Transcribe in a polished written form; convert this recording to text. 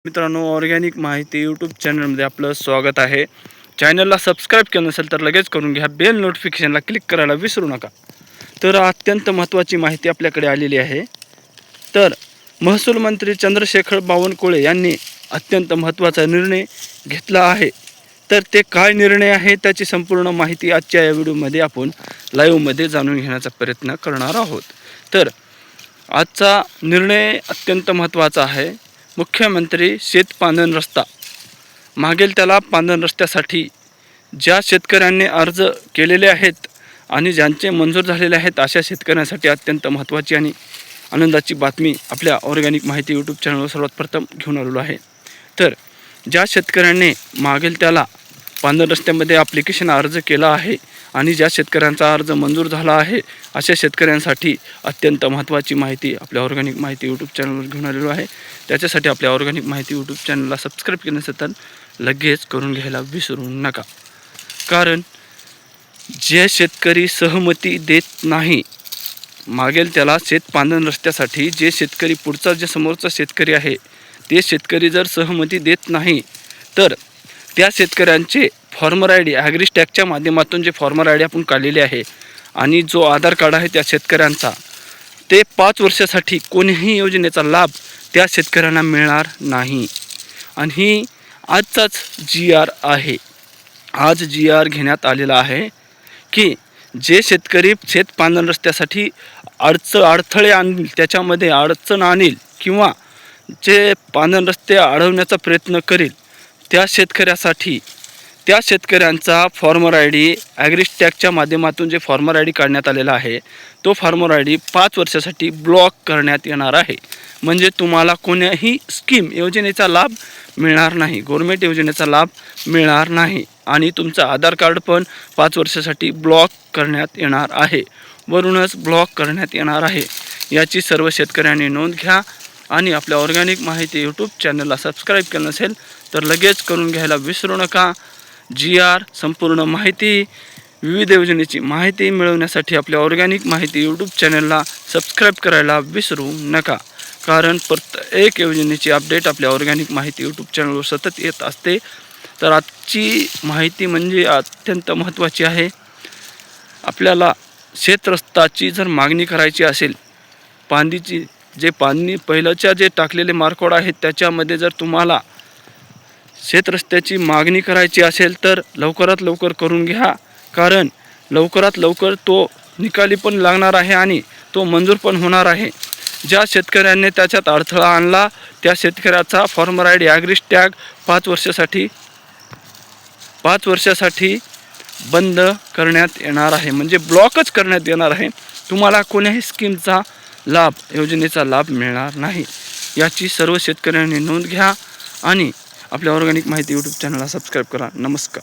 मित्रांनो, ऑर्गॅनिक माहिती यूट्यूब चॅनलमध्ये आपलं स्वागत आहे. चॅनलला सबस्क्राईब केलं नसेल तर लगेच करून घ्या. बेल नोटिफिकेशनला क्लिक करायला विसरू नका. तर अत्यंत महत्त्वाची माहिती आपल्याकडे आलेली आहे. तर महसूल मंत्री चंद्रशेखर बावनकुळे यांनी अत्यंत महत्त्वाचा निर्णय घेतला आहे. तर ते काय निर्णय आहे त्याची संपूर्ण माहिती आजच्या या व्हिडिओमध्ये आपण लाईव्हमध्ये जाणून घेण्याचा प्रयत्न करणार आहोत. तर आजचा निर्णय अत्यंत महत्त्वाचा आहे. मुख्यमंत्री शेतपांधन रस्ता मागेल त्याला पांधन रस्त्यासाठी ज्या शेतकऱ्यांनी अर्ज केलेले आहेत आणि ज्यांचे मंजूर झालेले आहेत अशा शेतकऱ्यांसाठी अत्यंत महत्त्वाची आणि आनंदाची बातमी आपल्या ऑर्गॅनिक माहिती यूट्यूब चॅनलवर सर्वात प्रथम घेऊन आलेलो आहे. तर ज्या शेतकऱ्यांनी मागेल त्याला पांधन रस्त्यामध्ये ॲप्लिकेशन अर्ज केला आहे आणि ज्या शेतकऱ्यांचा अर्ज मंजूर झाला आहे अशा शेतकऱ्यांसाठी अत्यंत महत्त्वाची माहिती आपल्या ऑर्गॅनिक माहिती यूट्यूब चॅनलवर घेऊन आलेलो आहे. त्याच्यासाठी आपल्या ऑर्गॅनिक माहिती यूट्यूब चॅनलला सबस्क्राईब केलं नसेल तर लगेच करून घ्यायला विसरू नका. कारण जे शेतकरी सहमती देत नाही मागेल त्याला शेतपांधन रस्त्यासाठी, जे शेतकरी पुढचा जे समोरचा शेतकरी आहे ते शेतकरी जर सहमती देत नाही तर त्या शेतकऱ्यांचे फॉर्मर आय डी ॲग्रीस्टॅगच्या माध्यमातून जे फॉर्मर आय डी आपण काढलेले आहे आणि जो आधार कार्ड आहे त्या शेतकऱ्यांचा, ते 5 वर्षासाठी कोणीही योजनेचा लाभ त्या शेतकऱ्यांना मिळणार नाही. आणि ही आजचाच GR आहे. आज GR घेण्यात आलेला आहे की जे शेतकरी शेतपांधन रस्त्यासाठी अडथळे आणतील, त्याच्यामध्ये अडचण आणील किंवा जे पांधन रस्ते अडवण्याचा प्रयत्न करेल त्या शेतकऱ्यासाठी त्या शेतकऱ्यांचा फॉर्मर आय डी ॲग्रीस्टॅगच्या माध्यमातून जे फॉर्मर आय डी काढण्यात आलेला आहे तो फॉर्मर आय डी 5 वर्षासाठी ब्लॉक करण्यात येणार आहे. म्हणजे तुम्हाला कोणत्याही स्कीम योजनेचा लाभ मिळणार नाही, गव्हर्मेंट योजनेचा लाभ मिळणार नाही आणि तुमचं आधार कार्ड पण 5 वर्षासाठी ब्लॉक करण्यात येणार आहे. वरूनच ब्लॉक करण्यात येणार आहे. याची सर्व शेतकऱ्यांनी नोंद घ्या आणि आपल्या ऑर्गॅनिक माहिती यूट्यूब चॅनलला सबस्क्राईब केलं नसेल तर लगेच करून घ्यायला विसरू नका. GR संपूर्ण माहिती, विविध योजनेची माहिती मिळवण्यासाठी आपल्या ऑर्गॅनिक माहिती यूट्यूब चॅनलला सबस्क्राईब करायला विसरू नका. कारण प्रत्येक योजनेची अपडेट आपल्या ऑर्गॅनिक माहिती यूट्यूब चॅनलवर सतत येत असते. तर आजची माहिती म्हणजे अत्यंत महत्त्वाची आहे. आपल्याला शेतरस्त्याची जर मागणी करायची असेल, पांदीची जे पाणी पहिल्याच्या जे टाकलेले मार्कवड आहेत त्याच्यामध्ये जर तुम्हाला शेतरस्त्याची मागणी करायची असेल तर लवकरात लवकर करून घ्या. कारण लवकरात लवकर तो निकाली पण लागणार आहे आणि तो मंजूर पण होणार आहे. ज्या शेतकऱ्यांनी त्याच्यात अडथळा आणला त्या शेतकऱ्याचा फॉर्मर आय डी ॲग्रीस्टॅग 5 वर्षासाठी बंद करण्यात येणार आहे. म्हणजे ब्लॉकच करण्यात येणार आहे. तुम्हाला कोणत्याही स्कीमचा लाभ, योजनेचा लाभ मिळणार नाही. याची सर्व शेतकऱ्यांनी नोंद घ्या आणि आपल्या ऑर्गॅनिक माहिती यूट्यूब चॅनलला सबस्क्राईब करा. नमस्कार.